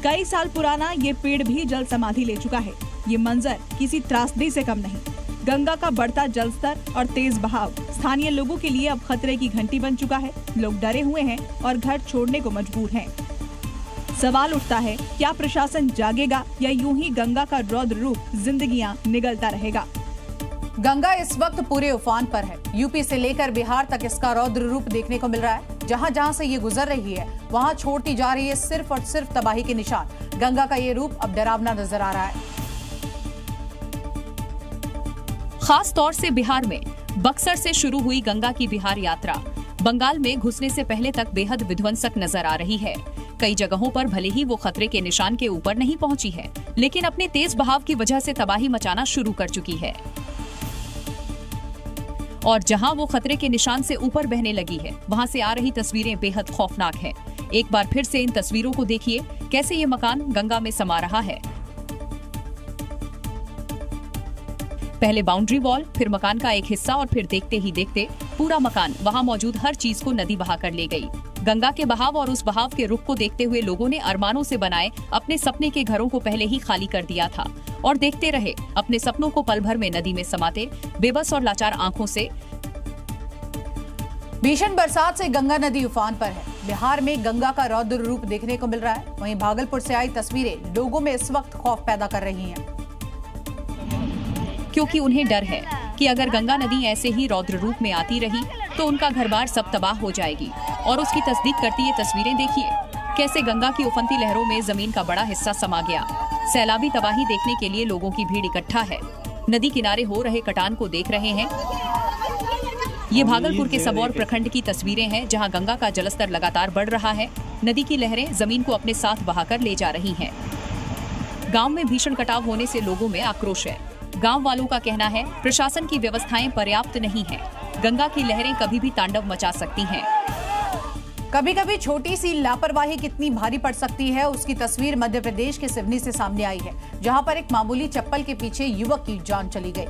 कई साल पुराना ये पेड़ भी जल समाधि ले चुका है। ये मंजर किसी त्रासदी से कम नहीं। गंगा का बढ़ता जलस्तर और तेज बहाव स्थानीय लोगों के लिए अब खतरे की घंटी बन चुका है। लोग डरे हुए हैं और घर छोड़ने को मजबूर हैं। सवाल उठता है, क्या प्रशासन जागेगा या यूं ही गंगा का रौद्र रूप जिंदगियां निगलता रहेगा? गंगा इस वक्त पूरे उफान पर है। यूपी से लेकर बिहार तक इसका रौद्र रूप देखने को मिल रहा है। जहां जहां से ये गुजर रही है, वहां छोड़ती जा रही है सिर्फ और सिर्फ तबाही के निशान। गंगा का ये रूप अब डरावना नजर आ रहा है। खास तौर से बिहार में बक्सर से शुरू हुई गंगा की बिहार यात्रा बंगाल में घुसने से पहले तक बेहद विध्वंसक नजर आ रही है। कई जगहों पर भले ही वो खतरे के निशान के ऊपर नहीं पहुंची है, लेकिन अपने तेज बहाव की वजह से तबाही मचाना शुरू कर चुकी है। और जहां वो खतरे के निशान से ऊपर बहने लगी है, वहां से आ रही तस्वीरें बेहद खौफनाक हैं। एक बार फिर से इन तस्वीरों को देखिए, कैसे ये मकान गंगा में समा रहा है। पहले बाउंड्री वॉल, फिर मकान का एक हिस्सा और फिर देखते ही देखते पूरा मकान, वहां मौजूद हर चीज को नदी बहा कर ले गई। गंगा के बहाव और उस बहाव के रुख को देखते हुए लोगों ने अरमानों से बनाए अपने सपने के घरों को पहले ही खाली कर दिया था और देखते रहे अपने सपनों को पल भर में नदी में समाते, बेबस और लाचार आंखों से। भीषण बरसात से गंगा नदी उफान पर है। बिहार में गंगा का रौद्र रूप देखने को मिल रहा है। वहीं भागलपुर से आई तस्वीरें लोगों में इस वक्त खौफ पैदा कर रही हैं, क्योंकि उन्हें डर है कि अगर गंगा नदी ऐसे ही रौद्र रूप में आती रही तो उनका घर-बार सब तबाह हो जाएगी। और उसकी तस्दीक करती ये तस्वीरें देखिए, कैसे गंगा की उफनती लहरों में जमीन का बड़ा हिस्सा समा गया। सैलाबी तबाही देखने के लिए लोगों की भीड़ इकट्ठा है, नदी किनारे हो रहे कटान को देख रहे हैं। ये भागलपुर के सबौर प्रखंड की तस्वीरें हैं, जहां गंगा का जलस्तर लगातार बढ़ रहा है। नदी की लहरें जमीन को अपने साथ बहाकर ले जा रही हैं। गांव में भीषण कटाव होने से लोगों में आक्रोश है। गांव वालों का कहना है, प्रशासन की व्यवस्थाएं पर्याप्त नहीं है। गंगा की लहरें कभी भी तांडव मचा सकती हैं। कभी कभी छोटी सी लापरवाही कितनी भारी पड़ सकती है, उसकी तस्वीर मध्य प्रदेश के सिवनी से सामने आई है, जहां पर एक मामूली चप्पल के पीछे युवक की जान चली गई।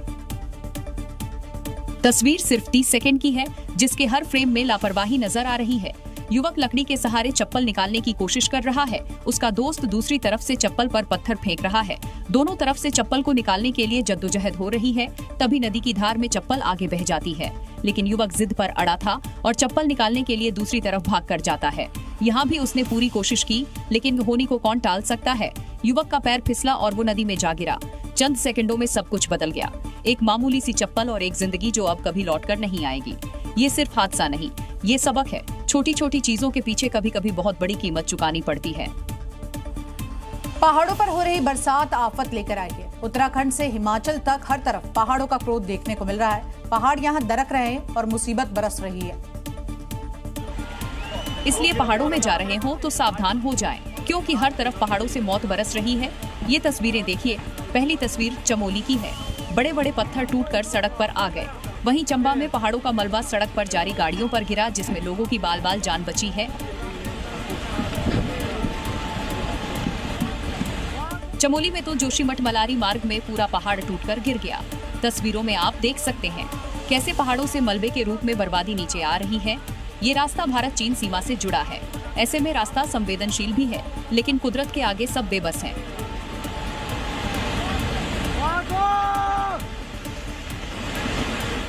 तस्वीर सिर्फ 30 सेकंड की है, जिसके हर फ्रेम में लापरवाही नजर आ रही है। युवक लकड़ी के सहारे चप्पल निकालने की कोशिश कर रहा है। उसका दोस्त दूसरी तरफ से चप्पल पर पत्थर फेंक रहा है। दोनों तरफ से चप्पल को निकालने के लिए जद्दोजहद हो रही है। तभी नदी की धार में चप्पल आगे बह जाती है, लेकिन युवक जिद पर अड़ा था और चप्पल निकालने के लिए दूसरी तरफ भाग कर जाता है। यहाँ भी उसने पूरी कोशिश की, लेकिन होनी को कौन टाल सकता है। युवक का पैर फिसला और वो नदी में जा गिरा। चंद सेकंडों में सब कुछ बदल गया। एक मामूली सी चप्पल और एक जिंदगी जो अब कभी लौटकर नहीं आएगी। ये सिर्फ हादसा नहीं, ये सबक है। छोटी छोटी चीजों के पीछे कभी कभी बहुत बड़ी कीमत चुकानी पड़ती है। पहाड़ों पर हो रही बरसात आफत लेकर आई है। उत्तराखंड से हिमाचल तक हर तरफ पहाड़ों का क्रोध देखने को मिल रहा है। पहाड़ यहाँ दरक रहे हैं और मुसीबत बरस रही है। इसलिए पहाड़ों में जा रहे हो तो सावधान हो जाएं, क्योंकि हर तरफ पहाड़ों से मौत बरस रही है। ये तस्वीरें देखिए। पहली तस्वीर चमोली की है। बड़े बड़े पत्थर टूटकर सड़क पर आ गए। वहीं चंबा में पहाड़ों का मलबा सड़क पर जारी गाड़ियों पर गिरा, जिसमें लोगों की बाल बाल जान बची है। चमोली में तो जोशीमठ मलारी मार्ग में पूरा पहाड़ टूटकर गिर गया। तस्वीरों में आप देख सकते हैं कैसे पहाड़ों से मलबे के रूप में बर्बादी नीचे आ रही है। ये रास्ता भारत चीन सीमा से जुड़ा है। ऐसे में रास्ता संवेदनशील भी है, लेकिन कुदरत के आगे सब बेबस हैं।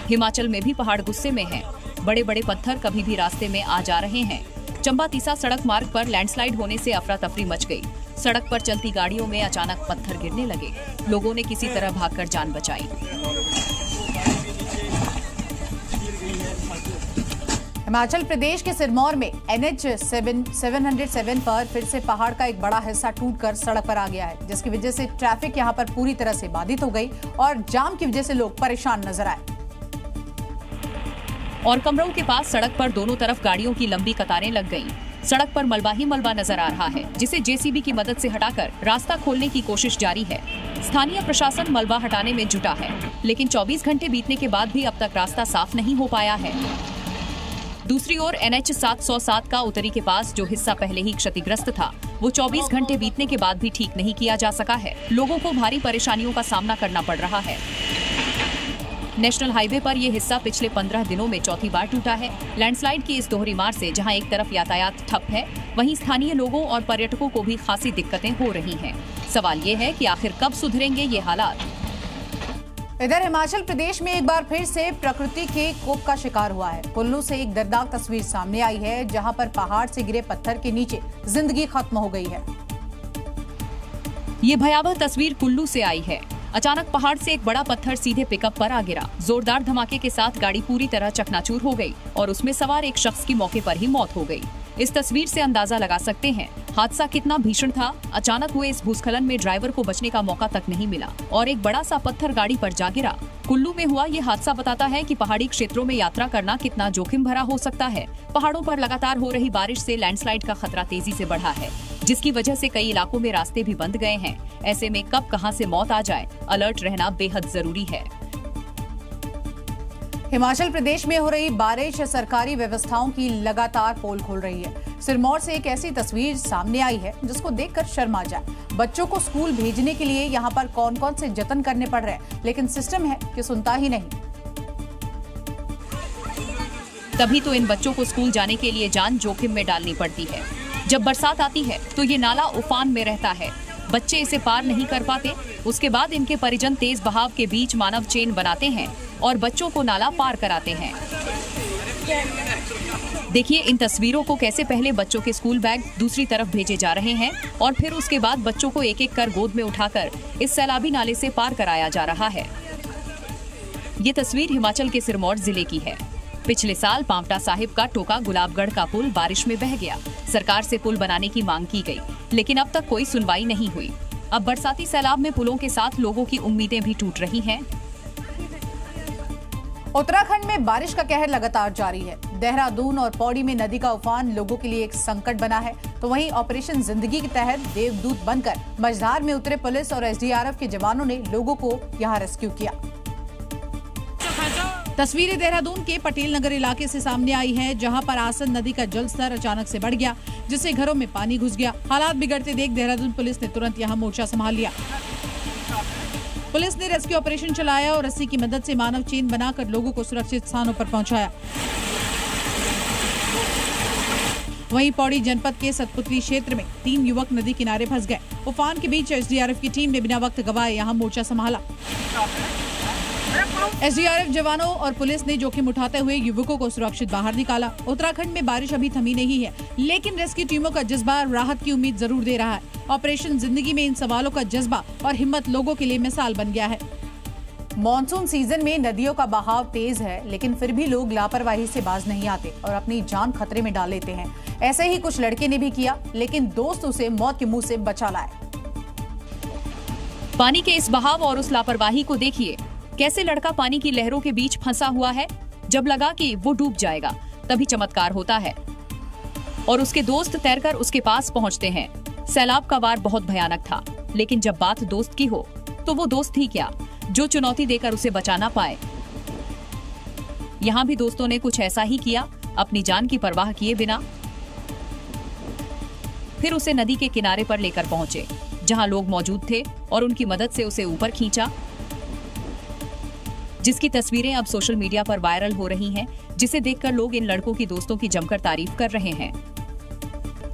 हिमाचल में भी पहाड़ गुस्से में हैं। बड़े बड़े पत्थर कभी भी रास्ते में आ जा रहे हैं। चंबा तीसा सड़क मार्ग पर लैंडस्लाइड होने से अफरा तफरी मच गई। सड़क पर चलती गाड़ियों में अचानक पत्थर गिरने लगे। लोगों ने किसी तरह भागकर जान बचाई। हिमाचल प्रदेश के सिरमौर में NH 707 पर फिर से पहाड़ का एक बड़ा हिस्सा टूटकर सड़क पर आ गया है, जिसकी वजह से ट्रैफिक यहां पर पूरी तरह से बाधित हो गई और जाम की वजह से लोग परेशान नजर आए। और कमरों के पास सड़क पर दोनों तरफ गाड़ियों की लंबी कतारें लग गईं। सड़क पर मलबा ही मलबा नजर आ रहा है, जिसे JCB की मदद से हटाकर रास्ता खोलने की कोशिश जारी है। स्थानीय प्रशासन मलबा हटाने में जुटा है, लेकिन 24 घंटे बीतने के बाद भी अब तक रास्ता साफ नहीं हो पाया है। दूसरी ओर NH 707 का उत्तरी के पास जो हिस्सा पहले ही क्षतिग्रस्त था, वो 24 घंटे बीतने के बाद भी ठीक नहीं किया जा सका है। लोगों को भारी परेशानियों का सामना करना पड़ रहा है। नेशनल हाईवे पर यह हिस्सा पिछले 15 दिनों में चौथी बार टूटा है। लैंडस्लाइड की इस दोहरी मार से जहां एक तरफ यातायात ठप है, वहीं स्थानीय लोगों और पर्यटकों को भी खासी दिक्कतें हो रही हैं। सवाल ये है कि आखिर कब सुधरेंगे ये हालात। इधर हिमाचल प्रदेश में एक बार फिर से प्रकृति के कोप का शिकार हुआ है। कुल्लू से एक दर्दनाक तस्वीर सामने आई है, जहां पर पहाड़ से गिरे पत्थर के नीचे जिंदगी खत्म हो गई है। ये भयावह तस्वीर कुल्लू से आई है। अचानक पहाड़ से एक बड़ा पत्थर सीधे पिकअप पर आ गिरा। जोरदार धमाके के साथ गाड़ी पूरी तरह चकनाचूर हो गई और उसमें सवार एक शख्स की मौके पर ही मौत हो गई। इस तस्वीर से अंदाजा लगा सकते हैं हादसा कितना भीषण था। अचानक हुए इस भूस्खलन में ड्राइवर को बचने का मौका तक नहीं मिला और एक बड़ा सा पत्थर गाड़ी पर जा गिरा। कुल्लू में हुआ ये हादसा बताता है कि पहाड़ी क्षेत्रों में यात्रा करना कितना जोखिम भरा हो सकता है। पहाड़ों पर लगातार हो रही बारिश से लैंडस्लाइड का खतरा तेजी से बढ़ा है, जिसकी वजह से कई इलाकों में रास्ते भी बंद गए हैं। ऐसे में कब कहां से मौत आ जाए, अलर्ट रहना बेहद जरूरी है। हिमाचल प्रदेश में हो रही बारिश सरकारी व्यवस्थाओं की लगातार पोल खोल रही है। सिरमौर से एक ऐसी तस्वीर सामने आई है जिसको देखकर शर्म आ जाए। बच्चों को स्कूल भेजने के लिए यहाँ पर कौन कौन से जतन करने पड़ रहे हैं, लेकिन सिस्टम है कि सुनता ही नहीं। तभी तो इन बच्चों को स्कूल जाने के लिए जान जोखिम में डालनी पड़ती है। जब बरसात आती है तो ये नाला उफान में रहता है, बच्चे इसे पार नहीं कर पाते। उसके बाद इनके परिजन तेज बहाव के बीच मानव चेन बनाते हैं और बच्चों को नाला पार कराते हैं। देखिए इन तस्वीरों को कैसे पहले बच्चों के स्कूल बैग दूसरी तरफ भेजे जा रहे हैं और फिर उसके बाद बच्चों को एक एक कर गोद में उठाकर इस सैलाबी नाले से पार कराया जा रहा है। ये तस्वीर हिमाचल के सिरमौर जिले की है। पिछले साल पांवटा साहिब का टोका गुलाबगढ़ का पुल बारिश में बह गया। सरकार से पुल बनाने की मांग की गई, लेकिन अब तक कोई सुनवाई नहीं हुई। अब बरसाती सैलाब में पुलों के साथ लोगों की उम्मीदें भी टूट रही हैं। उत्तराखंड में बारिश का कहर लगातार जारी है। देहरादून और पौड़ी में नदी का उफान लोगों के लिए एक संकट बना है, तो वहीं ऑपरेशन जिंदगी के तहत देवदूत बनकर मझधार में उतरे पुलिस और SDRF के जवानों ने लोगों को यहां रेस्क्यू किया। तस्वीरें देहरादून के पटेल नगर इलाके से सामने आई है, जहां पर आसन नदी का जल स्तर अचानक से बढ़ गया, जिससे घरों में पानी घुस गया। हालात बिगड़ते देख देहरादून पुलिस ने तुरंत यहां मोर्चा संभाल लिया। पुलिस ने रेस्क्यू ऑपरेशन चलाया और रस्सी की मदद से मानव चेन बनाकर लोगों को सुरक्षित स्थानों पर पहुंचाया। वहीं पौड़ी जनपद के सतपुतली क्षेत्र में 3 युवक नदी किनारे फंस गए। उफान के बीच एसडीआरएफ की टीम ने बिना वक्त गवाए यहां मोर्चा संभाला। एसडीआरएफ जवानों और पुलिस ने जोखिम उठाते हुए युवकों को सुरक्षित बाहर निकाला। उत्तराखंड में बारिश अभी थमी नहीं है, लेकिन रेस्क्यू टीमों का जज्बा राहत की उम्मीद जरूर दे रहा है। ऑपरेशन जिंदगी में इन सवालों का जज्बा और हिम्मत लोगों के लिए मिसाल बन गया है। मॉनसून सीजन में नदियों का बहाव तेज है, लेकिन फिर भी लोग लापरवाही से बाज नहीं आते और अपनी जान खतरे में डाल लेते हैं। ऐसे ही कुछ लड़के ने भी किया, लेकिन दोस्त उसे मौत के मुंह से बचा लाए। पानी के इस बहाव और उस लापरवाही को देखिए, कैसे लड़का पानी की लहरों के बीच फंसा हुआ है। जब लगा कि वो डूब जाएगा, तभी चमत्कार होता है और उसके दोस्त तैरकर उसके पास पहुंचते हैं। सैलाब का वार बहुत भयानक था, लेकिन जब बात दोस्त की हो तो वो दोस्त ही क्या जो चुनौती देकर उसे बचा ना पाए। यहाँ भी दोस्तों ने कुछ ऐसा ही किया, अपनी जान की परवाह किए बिना फिर उसे नदी के किनारे पर लेकर पहुंचे, जहां लोग मौजूद थे और उनकी मदद से उसे ऊपर खींचा, जिसकी तस्वीरें अब सोशल मीडिया पर वायरल हो रही हैं, जिसे देखकर लोग इन लड़कों की दोस्तों की जमकर तारीफ कर रहे हैं।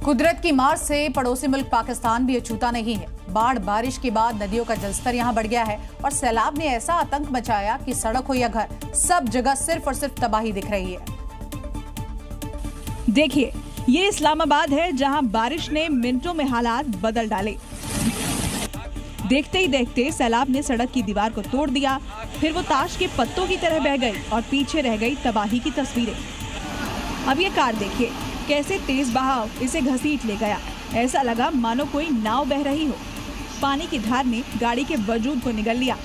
कुदरत की मार से पड़ोसी मुल्क पाकिस्तान भी अछूता नहीं है। बाढ़ बारिश के बाद नदियों का जलस्तर यहाँ बढ़ गया है और सैलाब ने ऐसा आतंक मचाया कि सड़क हो या घर, सब जगह सिर्फ और सिर्फ तबाही दिख रही है। देखिए, ये इस्लामाबाद है, जहां बारिश ने मिनटों में हालात बदल डाले। देखते ही देखते सैलाब ने सड़क की दीवार को तोड़ दिया, फिर वो ताश के पत्तों की तरह बह गई और पीछे रह गई तबाही की तस्वीरें। अब ये कार देखिए, कैसे तेज बहाव इसे घसीट ले गया। ऐसा लगा मानो कोई नाव बह रही हो। पानी की धार ने गाड़ी के वजूद को निगल लिया।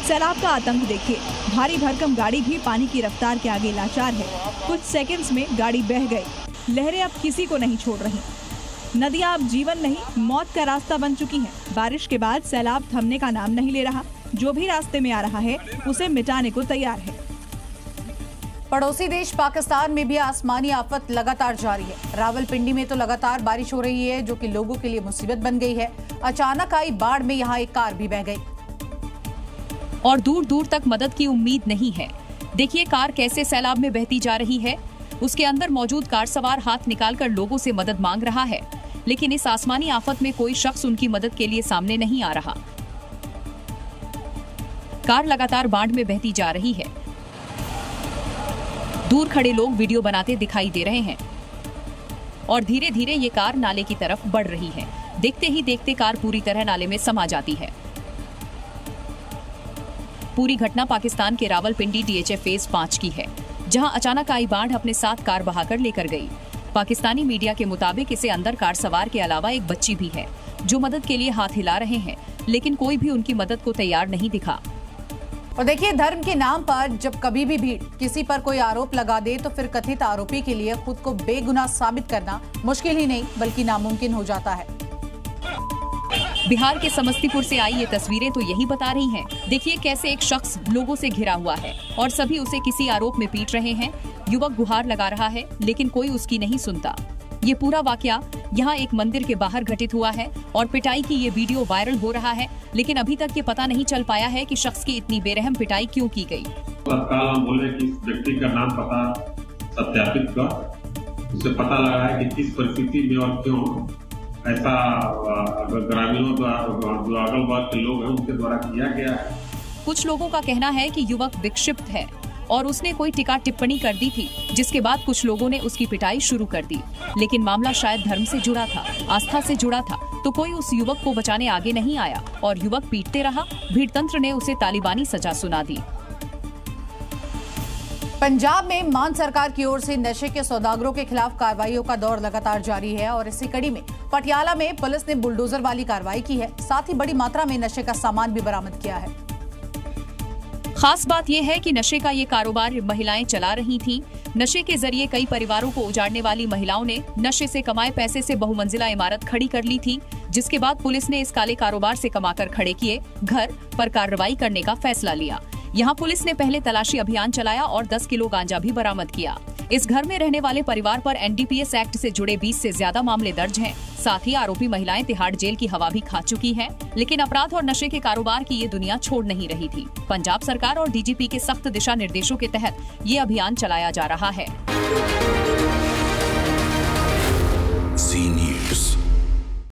सैलाब का आतंक देखिए, भारी भरकम गाड़ी भी पानी की रफ्तार के आगे लाचार है। कुछ सेकंड्स में गाड़ी बह गई। लहरें अब किसी को नहीं छोड़ रही। नदियां अब जीवन नहीं, मौत का रास्ता बन चुकी हैं। बारिश के बाद सैलाब थमने का नाम नहीं ले रहा। जो भी रास्ते में आ रहा है, उसे मिटाने को तैयार है। पड़ोसी देश पाकिस्तान में भी आसमानी आफत लगातार जारी है। रावलपिंडी में तो लगातार बारिश हो रही है, जो कि लोगों के लिए मुसीबत बन गई है। अचानक आई बाढ़ में यहाँ एक कार भी बह गई और दूर दूर तक मदद की उम्मीद नहीं है। देखिए कार कैसे सैलाब में बहती जा रही है। उसके अंदर मौजूद कार सवार हाथ निकालकर लोगों से मदद मांग रहा है, लेकिन इस आसमानी आफत में कोई शख्स उनकी मदद के लिए सामने नहीं आ रहा। कार लगातार बाढ़ में बहती जा रही है। दूर खड़े लोग वीडियो बनाते दिखाई दे रहे हैं और धीरे धीरे ये कार नाले की तरफ बढ़ रही है। देखते ही देखते कार पूरी तरह नाले में समा जाती है। पूरी घटना पाकिस्तान के रावलपिंडी डीएचए फेज 5 की है, जहां अचानक आई बाढ़ अपने साथ कार बहाकर लेकर गई। पाकिस्तानी मीडिया के मुताबिक इसे अंदर कार सवार के अलावा एक बच्ची भी है, जो मदद के लिए हाथ हिला रहे हैं, लेकिन कोई भी उनकी मदद को तैयार नहीं दिखा। और देखिए, धर्म के नाम पर जब कभी भी भीड़ किसी पर कोई आरोप लगा दे, तो फिर कथित आरोपी के लिए खुद को बेगुनाह साबित करना मुश्किल ही नहीं बल्कि नामुमकिन हो जाता है। बिहार के समस्तीपुर से आई ये तस्वीरें तो यही बता रही हैं। देखिए कैसे एक शख्स लोगों से घिरा हुआ है और सभी उसे किसी आरोप में पीट रहे हैं। युवक गुहार लगा रहा है, लेकिन कोई उसकी नहीं सुनता। ये पूरा वाकया यहाँ एक मंदिर के बाहर घटित हुआ है और पिटाई की ये वीडियो वायरल हो रहा है, लेकिन अभी तक ये पता नहीं चल पाया है कि शख्स की इतनी बेरहम पिटाई क्यों की गई। तत्काल हम बोले कि इस व्यक्ति का नाम पता सत्यापित कर, उसे पता लगा है कि किस परिस्थिति में और क्यों ऐसा ग्रामीणों द्वारा जो अगल बगल के लोग हैं उनके द्वारा किया गया है। कुछ लोगों का कहना है कि युवक विक्षिप्त है और उसने कोई टिका टिप्पणी कर दी थी, जिसके बाद कुछ लोगों ने उसकी पिटाई शुरू कर दी। लेकिन मामला शायद धर्म से जुड़ा था, आस्था से जुड़ा था, तो कोई उस युवक को बचाने आगे नहीं आया और युवक पीटते रहा। भीड़तंत्र ने उसे तालिबानी सजा सुना दी। पंजाब में मान सरकार की ओर से नशे के सौदागरों के खिलाफ कार्रवाइयों का दौर लगातार जारी है और इसी कड़ी में पटियाला में पुलिस ने बुलडोजर वाली कार्रवाई की है। साथ ही बड़ी मात्रा में नशे का सामान भी बरामद किया है। खास बात यह है कि नशे का ये कारोबार महिलाएं चला रही थीं। नशे के जरिए कई परिवारों को उजाड़ने वाली महिलाओं ने नशे से कमाए पैसे से बहुमंजिला इमारत खड़ी कर ली थी, जिसके बाद पुलिस ने इस काले कारोबार से कमाकर खड़े किए घर पर कार्रवाई करने का फैसला लिया। यहाँ पुलिस ने पहले तलाशी अभियान चलाया और 10 किलो गांजा भी बरामद किया। इस घर में रहने वाले परिवार पर एनडीपीएस एक्ट से जुड़े 20 से ज्यादा मामले दर्ज हैं। साथ ही आरोपी महिलाएं तिहाड़ जेल की हवा भी खा चुकी हैं, लेकिन अपराध और नशे के कारोबार की ये दुनिया छोड़ नहीं रही थी। पंजाब सरकार और डीजीपी के सख्त दिशा निर्देशों के तहत ये अभियान चलाया जा रहा है।